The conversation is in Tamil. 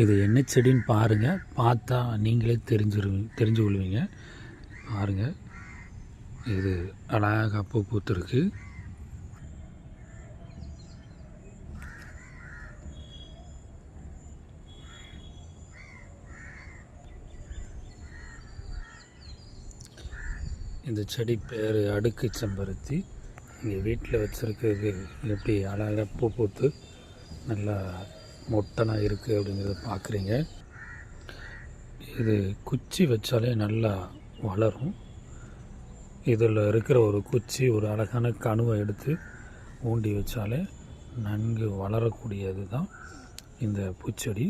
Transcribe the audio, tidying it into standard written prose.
இது என்ன செடின்னு பாருங்கள், பார்த்தா நீங்களே தெரிஞ்சு கொள்வீங்க. பாருங்கள், இது அழகாக பூ பூத்துருக்கு. இந்த செடி பேர் அடுக்கு செம்பருத்தி. இங்கே வீட்டில் வச்சுருக்கிறது எப்படி அழகாக பூ பூத்து நல்லா மொட்டனாக இருக்குது அப்படிங்கிறத பார்க்குறீங்க. இது குச்சி வச்சாலே நல்லா வளரும். இதில் இருக்கிற ஒரு குச்சி ஒரு அழகான கணுவை எடுத்து ஊண்டி வச்சாலே நன்கு வளரக்கூடியது தான் இந்த பூச்செடி.